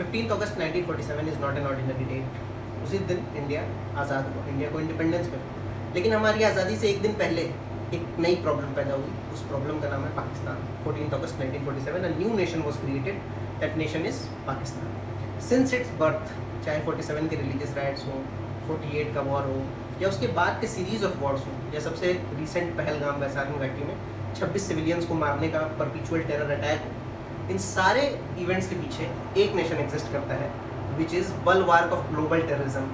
15 August 1947 is not an ordinary date. उसी दिन India आज़ाद हुआ, इंडिया को इंडिपेंडेंस मिला। लेकिन हमारी आज़ादी से एक दिन पहले एक नई प्रॉब्लम पैदा हुई। उस प्रॉब्लम का नाम है पाकिस्तान। 14 अगस्त 1947 a new nation was created, that nation is Pakistan. Since it's birth, चाहे 47 के रिलीजियस राइट्स हो, 48 का वॉर हो, या उसके बाद के सीरीज़ ऑफ वॉर्स हो, या सबसे रिसेंट पहलगाम वैशाली घाटी में 26 सिविलियंस को मारने का परपिचुअल टेरर अटैक हो, इन सारे इवेंट्स के पीछे एक नेशन एग्जिस्ट करता है, which is bulwark of global terrorism.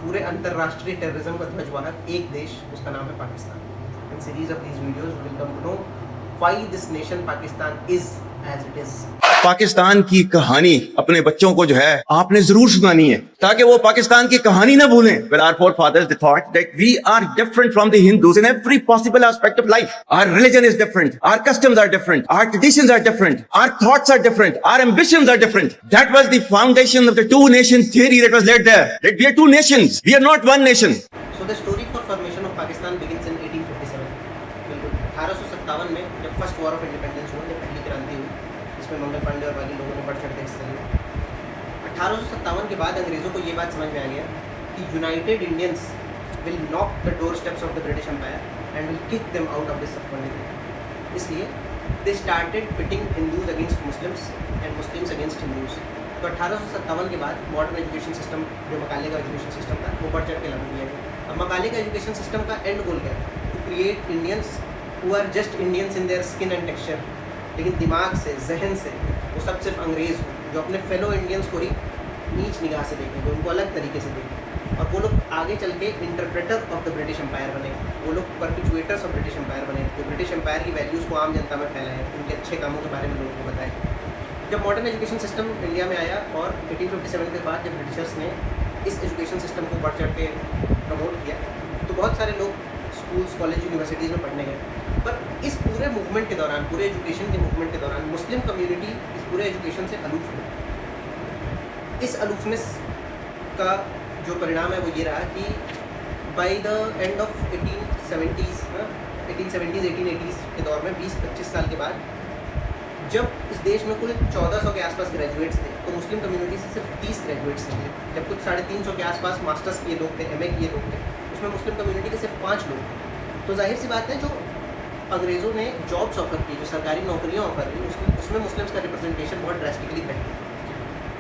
पूरे अंतर्राष्ट्रीय टेररिज्म का ध्वजवाहक एक देश, उसका नाम है Pakistan. In series of these videos will come to know why this nation Pakistan is as it is. Pakistan की कहानी अपने बच्चों को जो है आपने जरूर सुनानी है, ताकि वो पाकिस्तान की कहानी ना भूलें। Well, our forefathers they thought that we are different from the Hindus in every possible aspect of life. Our religion is different, our customs are different, our traditions are different, our thoughts are different, our ambitions are different. That was the foundation of the two-nation theory that was laid there. That we are two nations, we are not one nation. So the story for formation of Pakistan begins in 1857. बिल्कुल 1857 में जब first war of independence हुआ, जब पहली क्रांति हुई, जिसमें मंगल पांडे और बाकी लोगों ने बढ़ चढ़ के हिस्सा लिया। 1857 के बाद अंग्रेज़ों को ये बात समझ में आ गया कि united Indians will knock the door steps of the British empire and will kick them out of this subcontinent. इसलिए they started pitting Hindus against Muslims and Muslims against Hindus. तो 1857 के बाद मॉडर्न एजुकेशन सिस्टम, जो मकाले का education system था, वो बढ़ चढ़ के लागू किया गया। अब मकाले का एजुकेशन सिस्टम का एंड गोल क्या है? To create Indians who are just Indians in their skin and texture, लेकिन दिमाग से, जहन से वो सब सिर्फ अंग्रेज़ हो, जो अपने फेलो इंडियंस को ही नीच निगाह से देखेंगे, उनको अलग तरीके से देखेंगे। और वो लोग आगे चल के interpreter of the British empire बने, वो लोग परपिचुएटर्स ऑफ ब्रिटिश एम्पायर बने, जो ब्रिटिश एम्पायर की वैल्यूज़ को आम जनता में फैलाएं, उनके अच्छे कामों के बारे में लोगों को बताएं। जब मॉडर्न एजुकेशन सिस्टम इंडिया में आया और 1857 के बाद जब ब्रिटिशर्स ने इस एजुकेशन सिस्टम को बढ़ चढ़ के प्रमोट किया, तो बहुत सारे लोग स्कूल्स, कॉलेज, यूनिवर्सिटीज़ में पढ़ने गए। पर इस पूरे मूवमेंट के दौरान, पूरे एजुकेशन के मूवमेंट के दौरान मुस्लिम कम्युनिटी इस पूरे एजुकेशन से अलूफ है। इस अलूफनेस का जो परिणाम है वो ये रहा कि by the end of 1870s, 1880s के दौर में 20-25 साल के बाद जब इस देश में कुल 1400 के आसपास ग्रेजुएट्स थे, तो मुस्लिम कम्युनिटी से सिर्फ 30 ग्रेजुएट्स थे। जब कुछ 350 के आसपास मास्टर्स किए लोग थे, MA किए लोग थे, उसमें मुस्लिम कम्युनिटी के सिर्फ 5 लोग थे। तो जाहिर सी बात है, जो अंग्रेज़ों ने जॉब्स ऑफर की, जो सरकारी नौकरियाँ ऑफर की, उसमें मुस्लिम्स का रिप्रेजेंटेशन बहुत ड्रास्टिकली घट गया।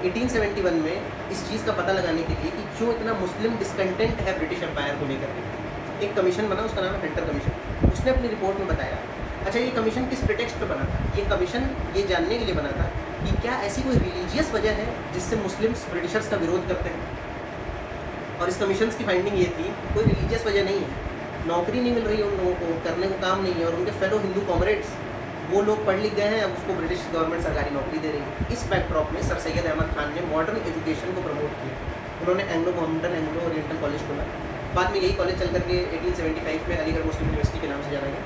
1871 में इस चीज़ का पता लगाने के लिए कि क्यों इतना मुस्लिम डिसकंटेंट है ब्रिटिश एम्पायर को लेकर के, एक कमीशन बना, उसका नाम है हंटर कमीशन। उसने अपनी रिपोर्ट में बताया, अच्छा ये कमीशन किस प्रिटेक्स्ट पे बना था? ये कमीशन ये जानने के लिए बना था कि क्या ऐसी कोई रिलीजियस वजह है जिससे मुस्लिम्स ब्रिटिशर्स का विरोध करते हैं। और इस कमीशन की फाइंडिंग ये थी, कोई रिलीजियस वजह नहीं है, नौकरी नहीं मिल रही है उन लोगों को, करने को काम नहीं है, और उनके फेलो हिंदू कॉमरेड्स वो लोग पढ़ लिख गए हैं, अब उसको ब्रिटिश गवर्नमेंट सरकारी नौकरी दे रही है। इस बैकड्रॉप में सर सैयद अहमद खान ने मॉडर्न एजुकेशन को प्रमोट किया। उन्होंने Anglo Mohammedan Anglo oriental college खोला। बाद में यही कॉलेज चल करके 1875 में अलीगढ़ मुस्लिम यूनिवर्सिटी के नाम से जाना गया।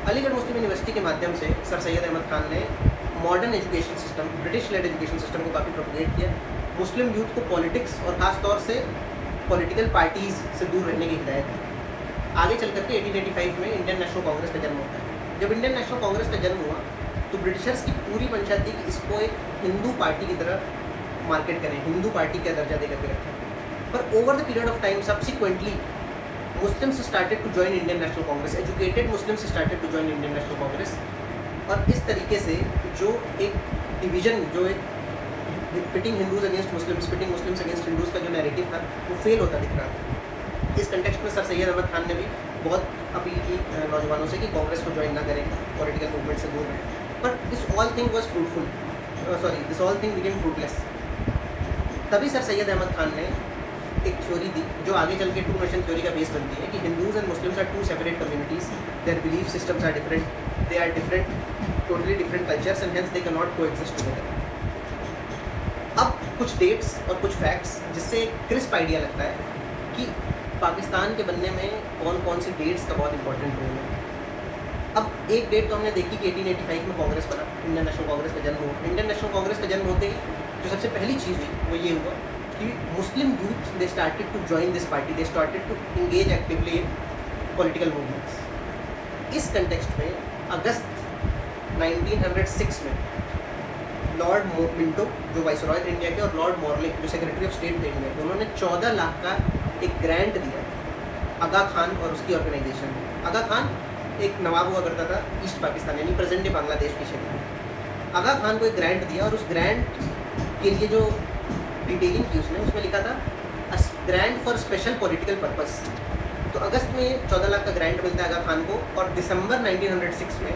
अलीगढ़ मुस्लिम यूनिवर्सिटी के माध्यम से सर सैयद अहमद खान ने modern education system, British led education system को काफ़ी प्रोपगेट किया। मुस्लिम यूथ को पॉलिटिक्स और ख़ास तौर से पॉलिटिकल पार्टीज़ से दूर रहने की हिदायत दी। आगे चल करके 1885 में इंडियन नेशनल कांग्रेस का जन्म होता है। जब इंडियन नेशनल कांग्रेस का जन्म हुआ तो ब्रिटिशर्स की पूरी मंशा थी कि इसको एक हिंदू पार्टी की तरह मार्केट करें, हिंदू पार्टी का दर्जा दे करके रखें। पर over the period of time subsequently Muslims started to join Indian National Congress, educated Muslims started to join Indian National Congress, और इस तरीके से जो एक डिवीज़न, जो एक pitting Hindus against Muslims, pitting Muslims against Hindus का जो नैरेटिव था वो फेल होता दिख रहा था। इस कंटेक्स्ट में सर सैयद अहमद खान ने भी बहुत अपील की नौजवानों से कि कांग्रेस को ज्वाइन ना करें, पॉलिटिकल मूवमेंट से दूर रहें। But this all thing was fruitful, this all thing became fruitless. तभी सर सैयद अहमद खान ने एक थ्योरी दी जो आगे चल के टू नेशन थ्योरी का बेस बनती है कि Hindus and Muslims are two separate communities, their belief systems are different, they are different, totally different cultures and hence they can not coexist together. अब कुछ डेट्स और कुछ फैक्ट्स जिससे एक क्रिस्प आइडिया लगता है कि पाकिस्तान के बनने में कौन कौन सी डेट्स का बहुत इंपॉर्टेंट रोल है। अब एक डेट तो हमने देखी कि 1885 में कांग्रेस बना, इंडियन नेशनल कांग्रेस का जन्म हुआ। इंडियन नेशनल कांग्रेस का जन्म होते ही जो सबसे पहली चीज़ हुई वो ये हुआ कि Muslim youth they started to join this party, they started to engage actively in political movements. इस कंटेक्स्ट में अगस्त 1906 में लॉर्ड मिंटो जो वाइसरॉय थे इंडिया के और लॉर्ड मॉर्लिक जो सेक्रेटरी ऑफ स्टेट थे इंडिया के, उन्होंने 14 लाख का एक ग्रांट दिया आगा खान और उसकी ऑर्गेनाइजेशन। आगा खान एक नवाब हुआ करता था ईस्ट पाकिस्तान यानी प्रेजेंट डे बांग्लादेश के क्षेत्र में। आगा खान को एक ग्रांट दिया और उस ग्रांट के लिए जो डिटेलिंग की उसने, उसमें लिखा था grant for special political purpose. तो अगस्त में 14 लाख का ग्रांट मिलता है आगा खान को और दिसंबर 1906 में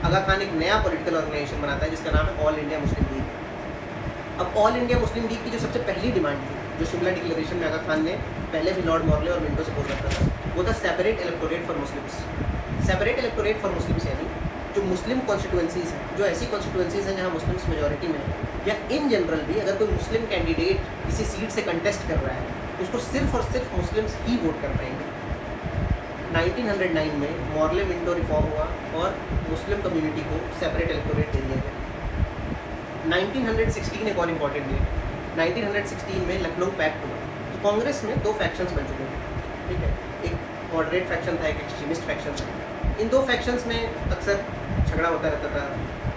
आगा खान एक नया पॉलिटिकल ऑर्गेनाइजेशन बनाता है जिसका नाम है ऑल इंडिया मुस्लिम लीग। अब ऑल इंडिया मुस्लिम लीग की जो सबसे पहली डिमांड थी, जो शिमला डिक्लेरेशन में आगा खान ने पहले भी लॉर्ड मॉर्ले और मिंटो से बोल रखा था, वो था separate electorate for Muslims. Separate electorate for Muslims यानी जो मुस्लिम कॉन्स्टिट्यूएंसीज हैं, जो ऐसी कॉन्स्टिट्यूएंसीज हैं जहाँ मुस्लिम्स मेजॉरिटी में है, या इन जनरल भी अगर कोई मुस्लिम कैंडिडेट किसी सीट से कंटेस्ट कर रहा है तो उसको सिर्फ और सिर्फ मुस्लिम्स ही वोट कर पाएंगे। 1909 में मॉर्ले मिंटो रिफॉर्म हुआ और मुस्लिम कम्युनिटी को सेपरेट इलेक्टोरेट दे दिया गया। 1916 एक और इम्पॉर्टेंट डेट, 1916 में लखनऊ पैक्ट हुआ। तो कांग्रेस में दो फैक्शंस बन चुके हैं, ठीक है, एक मॉडरेट फैक्शन था, एक एक्सट्रीमिस्ट फैक्शन था। इन दो फैक्शंस में अक्सर झगड़ा होता रहता था,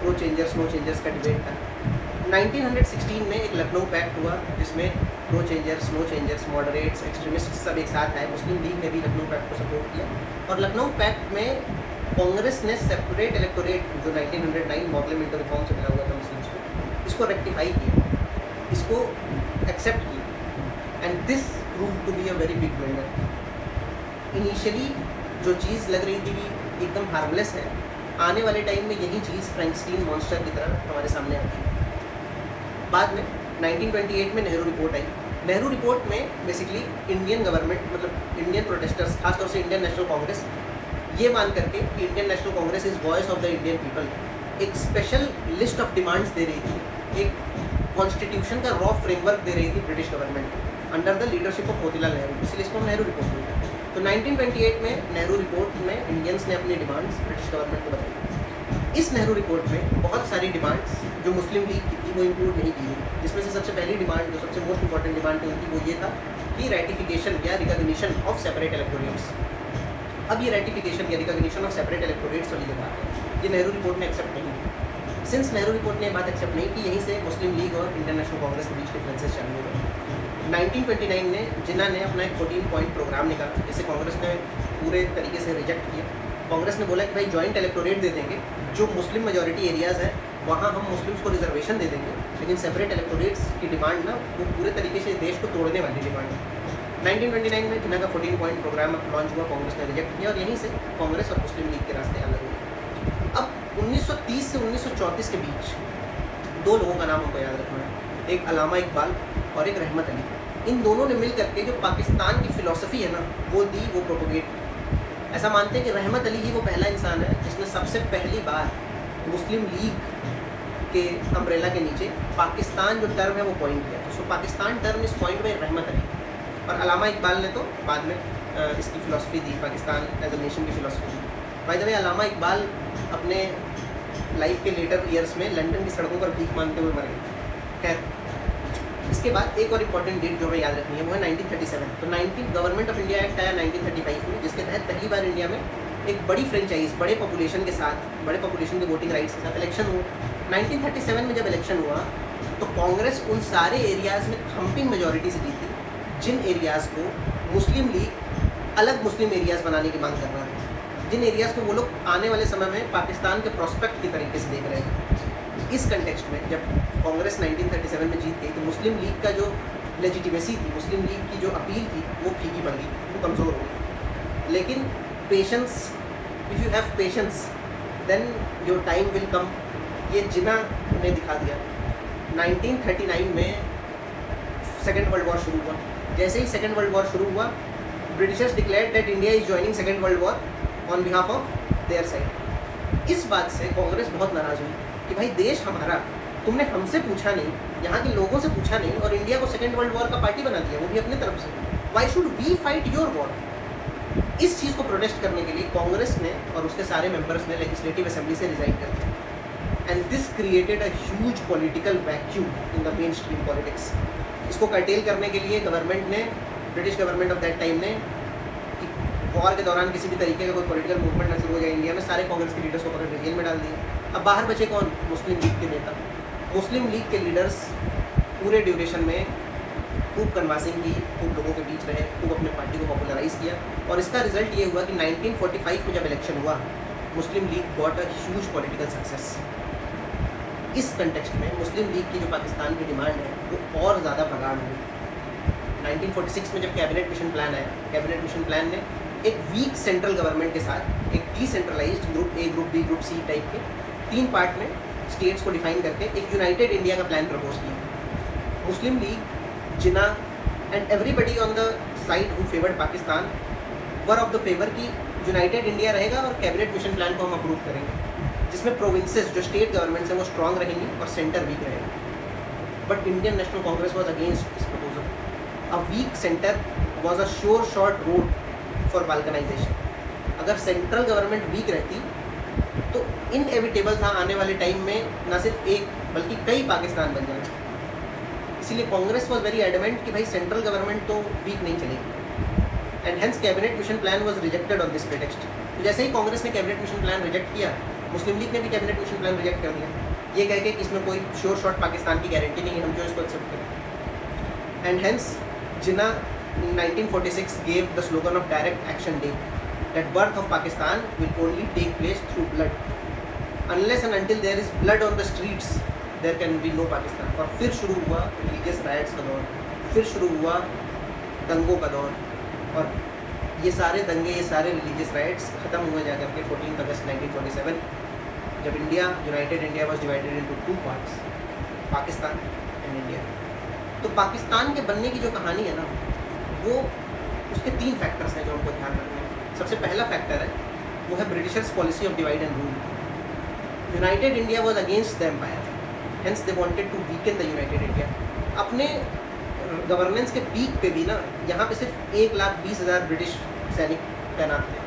प्रो चेंजर्स नो चेंजर्स का डिबेट था। 1916 में एक लखनऊ पैक्ट हुआ जिसमें pro changers no changers moderates extremist सब एक साथ आए। मुस्लिम लीग ने भी लखनऊ पैक्ट को सपोर्ट किया और लखनऊ पैक्ट में कांग्रेस ने सेपरेट इलेक्टोरेट जो 1909 मॉर्ले मिंटो रिफॉर्म से मिला हुआ था मुस्लिम्स को, इसको रेक्टिफाई किया, इसको एक्सेप्ट किया and this prove to be a very big blunder. Initially जो चीज़ लग रही थी कि एकदम हार्मलेस है, आने वाले टाइम में यही चीज़ फ्रैंकस्टीन मॉन्स्टर की तरह हमारे सामने आती है। बाद में 1928 में नेहरू रिपोर्ट आई। नेहरू रिपोर्ट में बेसिकली इंडियन गवर्नमेंट मतलब इंडियन प्रोटेस्टर्स, खासतौर से इंडियन नेशनल कांग्रेस, ये मान करके कि Indian National Congress is voice of the Indian people, एक स्पेशल लिस्ट ऑफ डिमांड्स दे रही थी, एक कॉन्स्टिट्यूशन का रॉ फ्रेमवर्क दे रही थी British government under the leadership of Motilal Nehru. इसलिए इसको नेहरू रिपोर्ट बोलते हैं। तो 1928 में नेहरू रिपोर्ट में इंडियंस ने अपनी डिमांड्स ब्रिटिश गवर्नमेंट को बताई। इस नेहरू रिपोर्ट में बहुत सारी डिमांड्स जो मुस्लिम लीग की थी वो इंक्लूड नहीं की गई, जिसमें से सबसे पहली डिमांड जो सबसे मोस्ट इंपॉर्टेंट डिमांड थी उनकी वो ये था कि रेटिफिकेशन या रिकॉग्निशन ऑफ सेपरेट इलेक्टोरेट्स। अब ये रेटिफिकेशन या रिकॉग्निशन ऑफ सेपरेट इलेक्टोरेट्स वाली जो बात है ये नेहरू रिपोर्ट ने एक्सेप्ट नहीं की। सिंस नेहरू रिपोर्ट ने बात एक्सेप्ट नहीं की, यहीं से मुस्लिम लीग और इंडियन नेशनल कांग्रेस के बीच डिफरेंसेस चालू हो गए। 1929 में जिन्ना ने अपना एक 14 पॉइंट प्रोग्राम निकाला जिसे कांग्रेस ने पूरे तरीके से रिजेक्ट किया। कांग्रेस ने बोला कि भाई जॉइंट इलेक्टोरेट दे देंगे, जो मुस्लिम मेजॉरिटी एरियाज़ हैं वहाँ हम मुस्लिम्स को रिजर्वेशन दे देंगे, लेकिन सेपरेट इलेक्टोरेट्स की डिमांड ना वो पूरे तरीके से देश को तोड़ने वाली डिमांड है। 1929 में जिन्ना का 14 पॉइंट प्रोग्राम लॉन्च हुआ, कांग्रेस ने रिजेक्ट किया और यहीं से कांग्रेस और मुस्लिम लीग के रास्ते अलग हुए। अब 1930 से 1934 के बीच दो लोगों का नाम हमको याद रखना है, एक अलामा इकबाल और एक रहमत अली। इन दोनों ने मिल करके जो पाकिस्तान की फ़िलॉसफी है ना वो दी, वो प्रोपोगेट। ऐसा मानते हैं कि रहमत अली ही वो पहला इंसान है जिसने सबसे पहली बार मुस्लिम लीग के अम्ब्रेला के नीचे पाकिस्तान जो टर्म है वो पॉइंट किया। तो पाकिस्तान टर्म इस पॉइंट में रहमत अली और अलामा इकबाल ने तो बाद में इसकी फ़िलॉसफी दी, पाकिस्तान एज अ नेशन की फ़िलॉसफी दी। By the way Allama Iqbal अपने लाइफ के लेटर ईयर्स में लंदन की सड़कों पर भीख मांगते हुए मर गए। खैर, इसके बाद एक और इम्पॉर्टेंट डेट जो हमें याद रखनी है वो है 1937। तो गवर्नमेंट ऑफ इंडिया एक्ट आया 1935 में, जिसके तहत पहली बार इंडिया में एक बड़ी फ्रेंचाइज बड़े पॉपुलेशन के साथ, बड़े पॉपुलेशन के वोटिंग राइट्स के साथ इलेक्शन हुआ। 1937 में जब इलेक्शन हुआ तो कांग्रेस उन सारे एरियाज़ में थम्पिंग मेजॉरिटी से जीती जिन एरियाज़ को मुस्लिम लीग अलग मुस्लिम एरियाज़ बनाने की मांग कर रहा था, जिन एरियाज़ को वो लोग आने वाले समय में पाकिस्तान के प्रोस्पेक्ट की तरीके से देख रहे थे। इस कंटेक्स्ट में जब कांग्रेस 1937 में जीत गई तो मुस्लिम लीग का जो लेजिटिमेसी थी, मुस्लिम लीग की जो अपील थी वो फीकी पड़ गई, वो कमज़ोर हो गई। लेकिन patience, if you have patience then your time will come, ये जिन्ना ने दिखा दिया। 1939 में सेकेंड वर्ल्ड वॉर शुरू हुआ। जैसे ही सेकेंड वर्ल्ड वॉर शुरू हुआ, Britishers declared that India is joining second world war on behalf of their side. इस बात से कांग्रेस बहुत नाराज़ हुई कि भाई देश हमारा, तुमने हमसे पूछा नहीं, यहाँ के लोगों से पूछा नहीं और इंडिया को सेकेंड वर्ल्ड वॉर का पार्टी बना दिया, वो भी अपनी तरफ से। Why should we fight your war? इस चीज़ को प्रोटेस्ट करने के लिए कांग्रेस ने और उसके सारे मेंबर्स ने लेजिस्लेटिव असेंबली से रिजाइन कर दिया and this created a huge political vacuum in the main stream politics. इसको कर्टेल करने के लिए गवर्नमेंट ने, British government of that time ने, वॉर के दौरान किसी भी तरीके का कोई पॉलिटिकल मूवमेंट ना शुरू हो जाए इंडिया में, सारे कांग्रेस के लीडर्स को पकड़ के जेल में डाल दिया। अब बाहर बचे कौन? मुस्लिम लीग के नेता। मुस्लिम लीग के लीडर्स पूरे ड्यूरेशन में खूब कन्वासिंग की, खूब लोगों के बीच रहे, खूब अपने पार्टी को पॉपुलराइज किया और इसका रिजल्ट ये हुआ कि 1945 में जब इलेक्शन हुआ Muslim League got a huge political success. इस कंटेक्स्ट में मुस्लिम लीग की जो पाकिस्तान की डिमांड है वो और ज़्यादा प्रगाढ़ हुई। 1946 में जब कैबिनेट मिशन प्लान आया, कैबिनेट मिशन प्लान ने एक वीक सेंट्रल गवर्नमेंट के साथ एक decentralised group A, group B, group C type के 3 पार्ट में स्टेट्स को डिफाइन करके एक यूनाइटेड इंडिया का प्लान प्रपोज किया। Muslim League, Jinnah and everybody on the side who favoured Pakistan were of the favour की यूनाइटेड इंडिया रहेगा और कैबिनेट मिशन प्लान को हम अप्रूव करेंगे, जिसमें प्रोविंसेस जो स्टेट गवर्नमेंट्स हैं वो स्ट्रांग रहेंगी और सेंटर वीक रहेगा। But Indian National Congress was against this proposal. A weak centre was a sure short road for balkanisation. अगर सेंट्रल गवर्नमेंट वीक रहती तो इनएविटेबल था आने वाले टाइम में न सिर्फ एक बल्कि कई पाकिस्तान बन जाए। इसीलिए कांग्रेस वॉज वेरी एडमेंट कि भाई सेंट्रल गवर्नमेंट तो वीक नहीं चलेगी and hence cabinet mission plan was rejected on this pretext. तो जैसे ही कांग्रेस ने कैबिनेट मिशन प्लान रिजेक्ट किया, मुस्लिम लीग ने भी कैबिनेट मिशन प्लान रिजेक्ट कर दिया, ये कह के कि इसमें कोई श्योर शॉर्ट पाकिस्तान की गारंटी नहीं है, हम क्यों इसको एक्सेप्ट करें। And hence Jinnah 1946 gave the slogan of direct action day that birth of Pakistan will only take place through blood. Unless and until there is blood on the streets, there can be no Pakistan. और फिर शुरू हुआ religious rights का दौर, फिर शुरू हुआ दंगों का दौर और ये सारे दंगे, ये सारे रिलीजियस राइट्स ख़त्म हुए जाकर के 14 अगस्त 1947 जब India, United India was divided into 2 parts, Pakistan and India. तो पाकिस्तान के बनने की जो कहानी है ना, वो उसके 3 फैक्टर्स हैं जो हमको ध्यान रखना है। सबसे पहला फैक्टर है वो है Britishers policy of divide and rule. United India was against the empire, hence they wanted to weaken the united India. अपने गवर्नेंस के पीक पे भी ना यहाँ पे सिर्फ 1,20,000 ब्रिटिश सैनिक तैनात थे,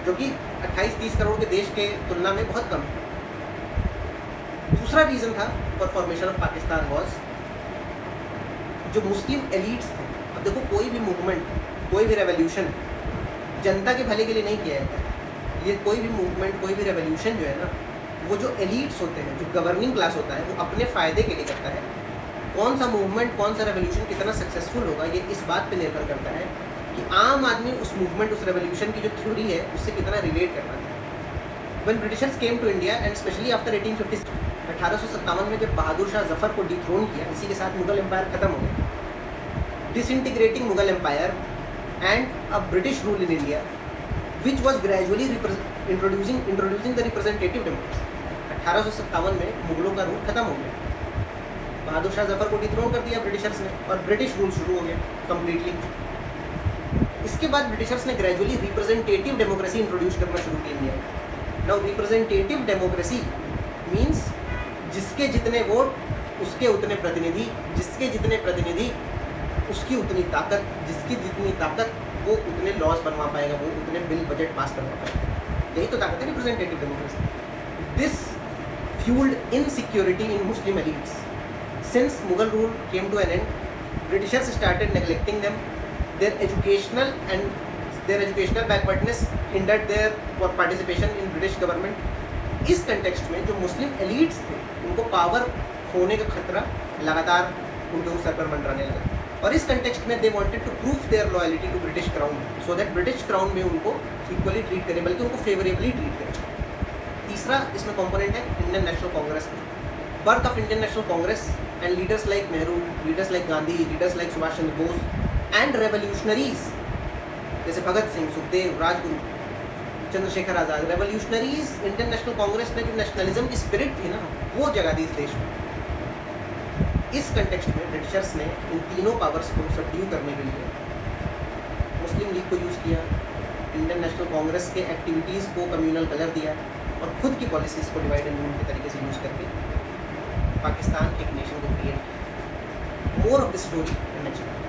जो कि 28-30 करोड़ के देश के तुलना में बहुत कम है। दूसरा रीज़न था for formation of Pakistan was जो मुस्लिम एलिट्स थे। अब देखो, कोई भी मूवमेंट, कोई भी रेवोल्यूशन जनता के भले के लिए नहीं किया जाता है। ये कोई भी मूवमेंट, कोई भी रेवोल्यूशन जो है ना, वो जो एलिट्स होते हैं, जो गवर्निंग क्लास होता है, वो अपने फ़ायदे के लिए करता है। कौन सा मूवमेंट, कौन सा रेवोल्यूशन कितना सक्सेसफुल होगा, ये इस बात पे निर्भर करता है कि आम आदमी उस मूवमेंट, उस रेवोल्यूशन की जो थ्योरी है उससे कितना रिलेट कर रहा है। When Britishers came to India and specially after 1857 में जब बहादुर शाह जफर को डिथ्रोन किया, इसी के साथ मुगल एम्पायर ख़त्म हो गया। Disintegrating Mughal Empire and a British rule in India, which was gradually introducing the representative democracy. 1857 में मुगलों का रूल खत्म हो गया, बहादुर शाह जफर को डिथ्रोन कर दिया ब्रिटिशर्स ने और ब्रिटिश रूल शुरू हो गया कम्प्लीटली। इसके बाद ब्रिटिशर्स ने ग्रेजुअली रिप्रेजेंटेटिव डेमोक्रेसी इंट्रोड्यूस करना शुरू की इंडिया में। नाउ रिप्रेजेंटेटिव डेमोक्रेसी मीन्स जिसके जितने वोट उसके उतने प्रतिनिधि, जिसके जितने प्रतिनिधि उसकी उतनी ताकत, जिसकी जितनी ताकत वो उतने लॉज बनवा पाएगा, वो उतने बिल बजट पास करवा पाएगा। यही तो ताकत है representative democracy. This fuelled insecurity in Muslim elites. Since Mughal rule came to an end, Britishers started neglecting them, their educational backwardness hindered their participation in British government. इस कंटेक्स्ट में जो मुस्लिम elites थे उनको पावर खोने का खतरा लगातार उनके सर पर मंडराने लगा और इस कंटेक्स्ट में they wanted to prove their loyalty to British crown so that British crown में उनको इक्वली ट्रीट करें, बल्कि उनको फेवरेबली ट्रीट करें। तीसरा इसमें कंपोनेंट है Indian National Congress. Birth of Indian National Congress and leaders like Nehru, leaders like Gandhi, leaders like Subhash Chandra Bose and revolutionaries जैसे Bhagat Singh, Sukhdev, Rajguru, Chandrashekhar Azad. Revolutionaries, Indian National Congress ने जो नेशनलिज्म की स्पिरिट थी ना, वो जगा दी इस देश में। इस कंटेक्स्ट में ब्रिटिशर्स ने इन तीनों पावर्स को सबड्यू करने के लिए मुस्लिम लीग को यूज़ किया, इंडियन नेशनल कांग्रेस के एक्टिविटीज़ को कम्युनल कलर दिया और खुद की पॉलिसीज़ को डिवाइड एंड रूल के तरीके से यूज़ करके पाकिस्तान एक नेशन को क्रिएट किया। More of the story next.